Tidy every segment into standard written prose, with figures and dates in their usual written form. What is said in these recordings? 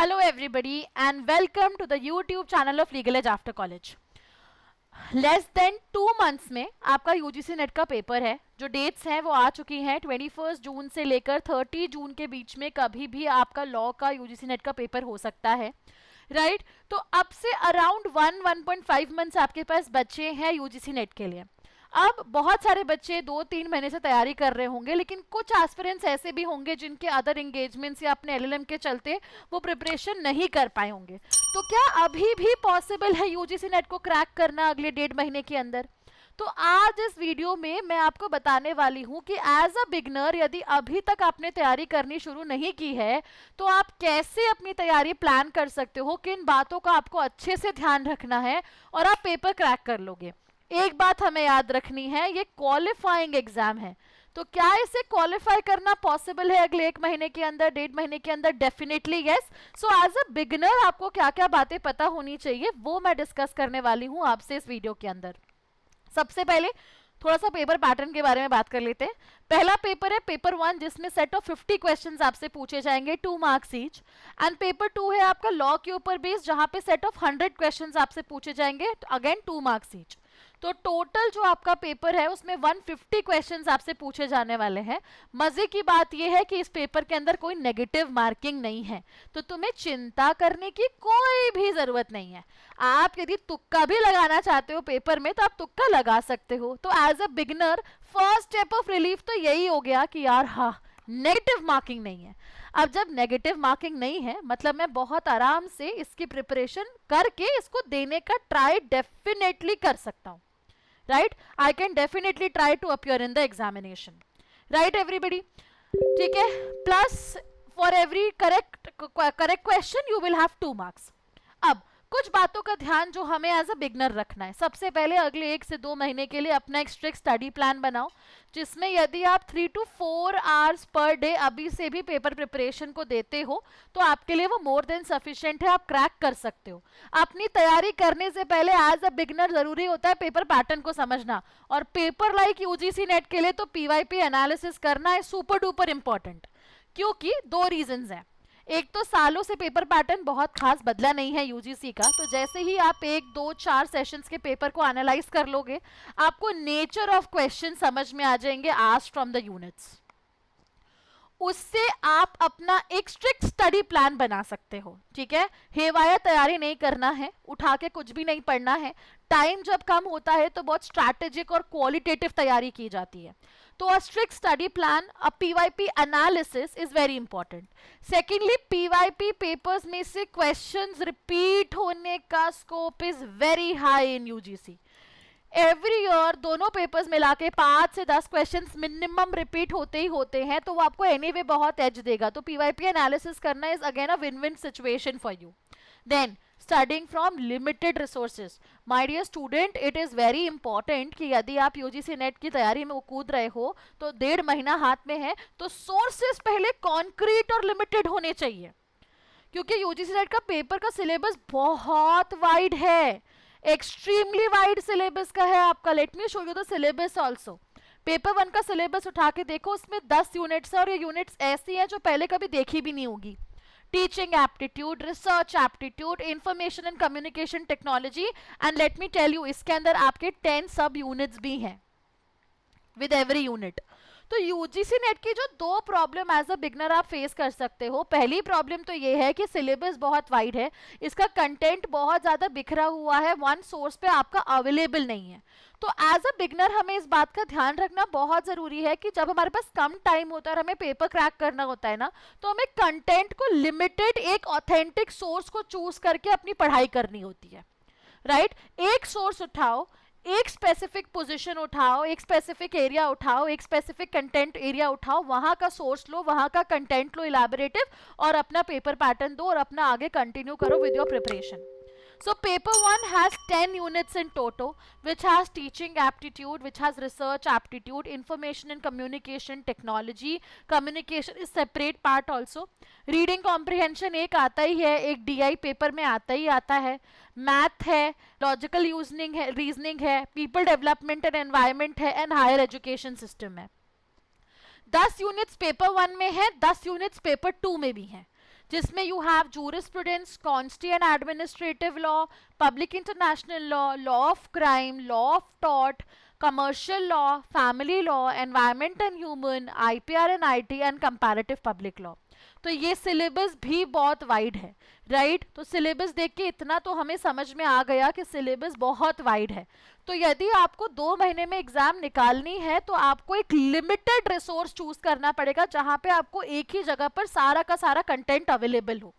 Hello everybody and welcome to the YouTube channel of Legal Edge After College. Less than 2 months में आपका UGC net का paper है. जो dates हैं वो आ चुकी हैं. 21 जून से लेकर 30 जून के बीच में कभी भी आपका लॉ का यूजीसी नेट का पेपर हो सकता है, राइट? तो अब से अराउंड 1.5 मंथ्स आपके पास बचे हैं यूजीसी नेट के लिए. अब बहुत सारे बच्चे 2-3 महीने से तैयारी कर रहे होंगे, लेकिन कुछ एस्पिरेंट्स ऐसे भी होंगे जिनके अदर एंगेजमेंट्स या अपने एलएलएम के चलते वो प्रिपरेशन नहीं कर पाए होंगे. तो क्या अभी भी पॉसिबल है यूजीसी नेट को क्रैक करना अगले 1.5 महीने के अंदर? तो आज इस वीडियो में मैं आपको बताने वाली हूं कि एज अ बिगनर यदि अभी तक आपने तैयारी करनी शुरू नहीं की है तो आप कैसे अपनी तैयारी प्लान कर सकते हो, किन बातों का आपको अच्छे से ध्यान रखना है और आप पेपर क्रैक कर लोगे. एक बात हमें याद रखनी है, ये क्वालिफाइंग एग्जाम है. तो क्या इसे क्वालिफाई करना पॉसिबल है अगले 1 महीने के अंदर, 1.5 महीने के अंदर? Definitely yes. So as a beginner आपको क्या क्या बातें पता होनी चाहिए वो मैं डिस्कस करने वाली हूं आपसे इस वीडियो के अंदर. सबसे पहले थोड़ा सा पेपर पैटर्न के बारे में बात कर लेते हैं. पहला पेपर है पेपर 1, जिसमें सेट ऑफ 50 क्वेश्चंस आपसे पूछे जाएंगे, 2 मार्क्स ईच. एंड पेपर 2 है आपका लॉ के ऊपर बेस्ड, जहां पे सेट ऑफ 100 क्वेश्चंस आपसे पूछे जाएंगे, अगेन 2 मार्क्स ईच. तो टोटल जो आपका पेपर है उसमें 150 क्वेश्चंस आपसे पूछे जाने वाले हैं. मजे की बात यह है कि इस पेपर के अंदर कोई नेगेटिव मार्किंग नहीं है, तो तुम्हें चिंता करने की कोई भी जरूरत नहीं है. आप यदि तुक्का भी लगाना चाहते हो पेपर में तो आप तुक्का लगा सकते हो. तो as a beginner first step of relief तो यही हो गया कि यार हाँ, नेगेटिव मार्किंग नहीं है. अब जब नेगेटिव मार्किंग नहीं है मतलब मैं बहुत आराम से इसकी प्रिपरेशन करके इसको देने का ट्राई डेफिनेटली कर सकता हूं, right? I can definitely try to appear in the examination, right everybody? ठीक है. Plus for every correct question you will have 2 marks. अब कुछ बातों का ध्यान जो हमें एज अ बिगनर रखना है. सबसे पहले अगले 1 से 2 महीने के लिए अपना एक स्ट्रिक्ट स्टडी प्लान बनाओ, जिसमें यदि आप 3 to 4 आवर्स पर डे अभी से भी पेपर प्रिपरेशन को देते हो तो आपके लिए वो मोर देन सफिशिएंट है, आप क्रैक कर सकते हो. अपनी तैयारी करने से पहले एज अ बिगनर जरूरी होता है पेपर पैटर्न को समझना, और पेपर लाइक यूजीसी नेट के लिए तो पीवाईपी एनालिसिस करना है सुपर डुपर इंपॉर्टेंट. क्योंकि 2 रीजंस हैं. एक तो सालों से पेपर पैटर्न बहुत खास बदला नहीं है यूजीसी का, तो जैसे ही आप 1-2-4 सेशंस के पेपर को एनालाइज कर लोगे आपको नेचर ऑफ क्वेश्चन समझ में आ जाएंगे आस्क्ड फ्रॉम द यूनिट्स. उससे आप अपना एक स्ट्रिक्ट स्टडी प्लान बना सकते हो. ठीक है, हेवाया तैयारी नहीं करना है, उठा के कुछ भी नहीं पढ़ना है. टाइम जब कम होता है तो बहुत स्ट्रैटेजिक और क्वालिटेटिव तैयारी की जाती है. तो a strict study plan, a PYP analysis is very important. Secondly, PYP papers में से क्वेश्चंस रिपीट होने का scope is very high in UGC. Every year दोनों पेपर्स मिला के 5 से 10 क्वेश्चंस मिनिमम रिपीट होते ही होते हैं, तो वो आपको एनीवे बहुत एज देगा. तो पीवाईपी एनालिसिस करना is again a win win situation for you. Then studying from limited resources. My dear student, it is very important कि यदि आप यूजीसी नेट की तैयारी में कूद रहे हो तो 1.5 महीना हाथ में है, तो सोर्सेज पहले कॉन्क्रीट और लिमिटेड होने चाहिए. क्योंकि यूजीसी नेट का पेपर का सिलेबस बहुत वाइड है, एक्सट्रीमली वाइड सिलेबस का है आपका. Late me show you the syllabus also. Paper 1 का सिलेबस उठा के देखो, उसमें 10 यूनिट्स है और ये यूनिट्स ऐसी हैं जो पहले कभी देखी भी नहीं होगी. Teaching aptitude, research aptitude, information and communication technology, and let me tell you इसके अंदर आपके 10 सब यूनिट्स भी हैं विद एवरी यूनिट. तो यूजीसी नेट की जो 2 प्रॉब्लम एज अ बिगनर आप फेस कर सकते हो, पहली प्रॉब्लम तो ये है कि सिलेबस बहुत वाइड है, इसका कंटेंट बहुत ज्यादा बिखरा हुआ है, वन सोर्स पे आपका अवेलेबल नहीं है. तो एज अ बिगनर हमें इस बात का ध्यान रखना बहुत जरूरी है कि जब हमारे पास कम टाइम होता है और हमें पेपर क्रैक करना होता है ना, तो हमें कंटेंट को लिमिटेड एक ऑथेंटिक सोर्स को चूज करके अपनी पढ़ाई करनी होती है, राइट? एक सोर्स उठाओ, एक स्पेसिफिक पोजीशन उठाओ, एक स्पेसिफिक एरिया उठाओ, एक स्पेसिफिक कंटेंट एरिया उठाओ, वहां का सोर्स लो, वहां का कंटेंट लो इलैबोरेटिव, और अपना पेपर पैटर्न दो और अपना आगे कंटिन्यू करो with your preparation. So paper 1 has 10 units in total, which has teaching aptitude, which has research aptitude, information and communication technology. Communication is separate part also. Reading comprehension एक आता ही है, एक DI paper में आता ही आता है. Math है, logical reasoning है, people development and environment है, and higher education system है. 10 यूनिट्स पेपर 1 में है, 10 यूनिट्स पेपर 2 में भी हैं. जिसमें you have jurisprudence, consti and administrative law, public international law, law of crime, law of tort, commercial law, family law, environment and human, IPR and IT and comparative public law. तो ये syllabus भी बहुत wide है, right? तो syllabus देख के इतना तो हमें समझ में आ गया कि सिलेबस बहुत वाइड है. तो यदि आपको 2 महीने में एग्जाम निकालनी है तो आपको एक लिमिटेड रिसोर्स चूज करना पड़ेगा जहां पे आपको एक ही जगह पर सारा का सारा कंटेंट अवेलेबल हो,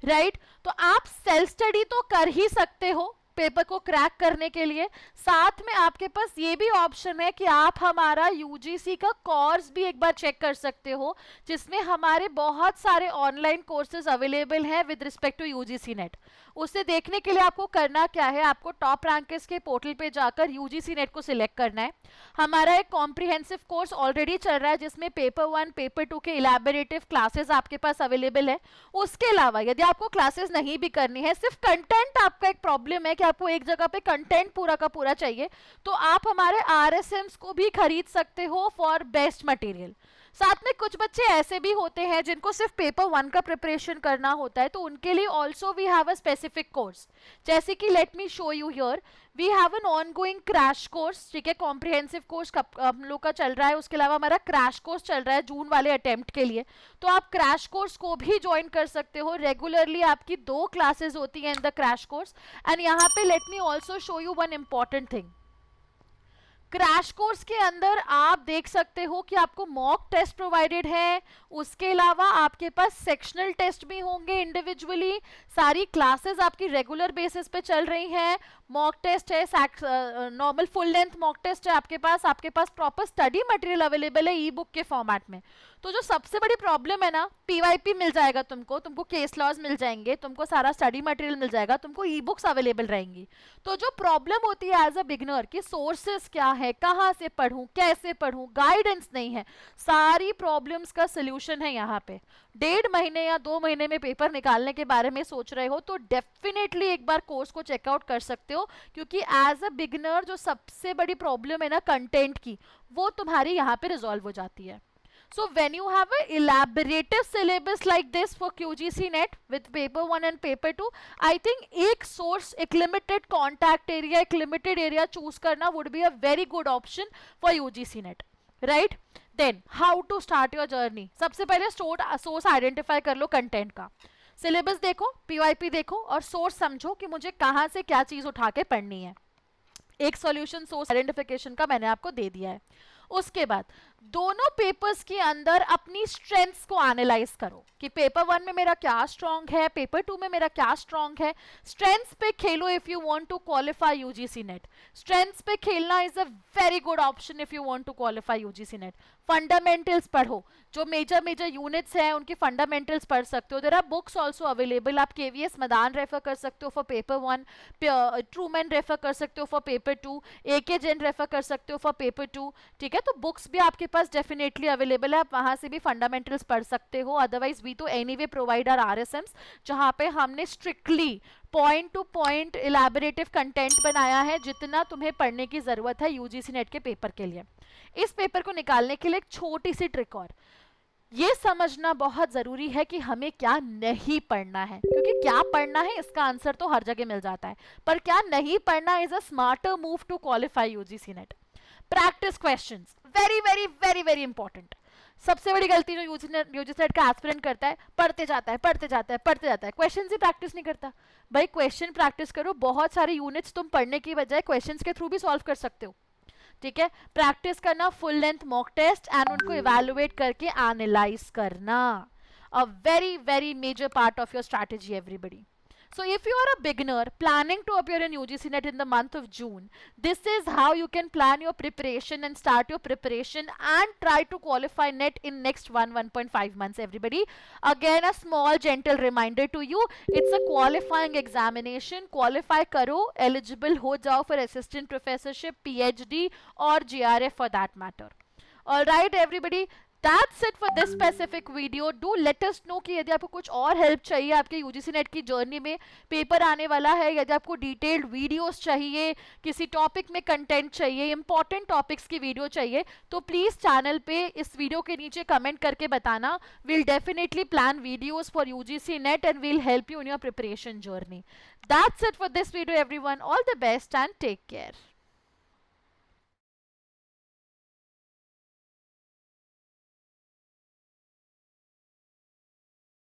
राइट? तो आप सेल्फ स्टडी तो कर ही सकते हो पेपर को क्रैक करने के लिए, साथ में आपके पास ये भी ऑप्शन है कि आप हमारा यूजीसी का कोर्स भी एक बार चेक कर सकते हो, जिसमें हमारे बहुत सारे ऑनलाइन कोर्सेज अवेलेबल हैं with respect to UGC NET. उसे देखने के लिए आपको करना क्या है, आपको टॉप रैंकर्स के पोर्टल पे जाकर यूजीसी नेट को सिलेक्ट करना है. हमारा एक कॉम्प्रिहेंसिव कोर्स ऑलरेडी चल रहा है जिसमें पेपर 1 पेपर 2 के इलैबोरेटिव क्लासेस आपके पास अवेलेबल है. उसके अलावा यदि आपको क्लासेस नहीं भी करनी है, सिर्फ कंटेंट आपका एक प्रॉब्लम है कि आपको एक जगह पे कंटेंट पूरा का पूरा चाहिए, तो आप हमारे आरएसएम्स को भी खरीद सकते हो फॉर बेस्ट मटेरियल. साथ में कुछ बच्चे ऐसे भी होते हैं जिनको सिर्फ पेपर 1 का प्रिपरेशन करना होता है, तो उनके लिए also we have a specific course. जैसे कि let me show you here, we have an ongoing crash course, ठीक है? कॉम्प्रिहेंसिव कोर्स हम लोग का चल रहा है, उसके अलावा हमारा क्रैश कोर्स चल रहा है जून वाले अटेम्प्ट के लिए. तो आप क्रैश कोर्स को भी ज्वाइन कर सकते हो. रेगुलरली आपकी 2 क्लासेस होती हैं in the crash course. And यहाँ पे let me also show you one important thing. Crash course के अंदर आप देख सकते हो कि आपको मॉक टेस्ट प्रोवाइडेड है, उसके अलावा आपके पास सेक्शनल टेस्ट भी होंगे इंडिविजुअली. सारी क्लासेस आपकी रेगुलर बेसिस पे चल रही हैं. मॉक टेस्ट है, normal full length mock test है आपके पास प्रॉपर स्टडी मटेरियल अवेलेबल है ई बुक के फॉर्मेट में. तो जो सबसे बड़ी प्रॉब्लम है ना, पीवाईपी मिल जाएगा तुमको केस लॉज मिल जाएंगे, तुमको सारा स्टडी मटेरियल मिल जाएगा, तुमको ई बुक्स अवेलेबल रहेंगी. तो जो प्रॉब्लम होती है एज अ बिगनर कि सोर्सेस क्या है, कहाँ से पढ़ूं, कैसे पढ़ूं, गाइडेंस नहीं है, सारी प्रॉब्लम्स का सोल्यूशन है यहाँ पे. 1.5 महीने या 2 महीने में पेपर निकालने के बारे में सोच रहे हो तो डेफिनेटली एक बार कोर्स को चेकआउट कर सकते हो, क्योंकि एज अ बिगनर जो सबसे बड़ी प्रॉब्लम है ना कंटेंट की, वो तुम्हारी यहाँ पे रिजॉल्व हो जाती है. So when you have a elaborative syllabus like this for QGC net with paper 1 and paper 2, I think एक source, एक limited contact area, एक limited area choose करना would be a very good option for UGC net, right? Then how to start your journey? सबसे पहले source identify कर लो content का. Syllabus देखो, पीवाईपी देखो और सोर्स समझो कि मुझे कहाँ से क्या चीज उठा के पढ़नी है. एक सॉल्यूशन सोर्स आइडेंटिफिकेशन का मैंने आपको दे दिया है. उसके बाद दोनों पेपर्स के अंदर अपनी स्ट्रेंथ्स को एनालाइज करो कि पेपर 1 में मेरा क्या स्ट्रांग है, पेपर 2 में मेरा क्या स्ट्रांग है. स्ट्रेंथ्स पे खेलो if you want to qualify UGC NET. Strengths पे खेलना is a very good option if you want to qualify UGC NET. Fundamentals पढ़ो, जो मेजर यूनिट्स हैं उनकी फंडामेंटल्स पढ़ सकते हो. There are books also available. आप केवीएस मदान रेफर कर सकते हो फॉर पेपर 1, ट्रूमैन रेफर कर सकते हो for paper 2, AK Jain refer कर सकते हो फॉर पेपर 2, ठीक है? तो बुक्स भी आपके पास डेफिनेटली अवेलेबल है, आप वहां से भी फंडामेंटल्स पढ़ सकते हो. अदरवाइज वी तो एनीवे प्रोवाइड आवर आरएसएम्स, जहां पे हमने strictly point to point elaborative content बनाया है, जितना तुम्हें पढ़ने की जरूरत है यूजीसी नेट के पेपर के लिए. इस पेपर को निकालने के लिए एक छोटी सी ट्रिक और, ये समझना बहुत जरूरी है कि हमें क्या नहीं पढ़ना है, क्योंकि क्या पढ़ना है इसका आंसर तो हर जगह मिल जाता है, पर क्या नहीं पढ़ना is a smarter move to qualify UGC NET. Practice questions, very very very very important. सबसे बड़ी गलती जो यूजीसी नेट का एस्पिरेंट करता है, पढ़ते जाता है, क्वेश्चन ही प्रैक्टिस नहीं करता. भाई क्वेश्चन प्रैक्टिस करो. बहुत सारे यूनिट्स तुम पढ़ने की बजाय क्वेश्चंस के थ्रू भी सॉल्व कर सकते हो, ठीक है? प्रैक्टिस करना, full length mock test and उनको इवैल्यूएट करके एनालाइज करना, a very very major part of your strategy everybody. So if you are a beginner planning to appear in UGC NET in the month of June, this is how you can plan your preparation and start your preparation and try to qualify NET in next 1.5 months everybody. Again a small gentle reminder to you, it's a qualifying examination. Qualify karo, eligible ho jao for assistant professorship, PhD or GRF for that matter. All right everybody, That's it for this specific video. Do let us know कि यदि आपको कुछ और help चाहिए आपके UGC NET की journey में, paper आने वाला है, यदि आपको डिटेल्ड वीडियोस चाहिए, किसी टॉपिक में कंटेंट चाहिए, इंपॉर्टेंट टॉपिक्स की वीडियो चाहिए, तो प्लीज चैनल पे इस वीडियो के नीचे कमेंट करके बताना. We'll definitely plan videos for UGC net and we'll help you in your preparation journey. That's it for this video everyone. All the best and take care.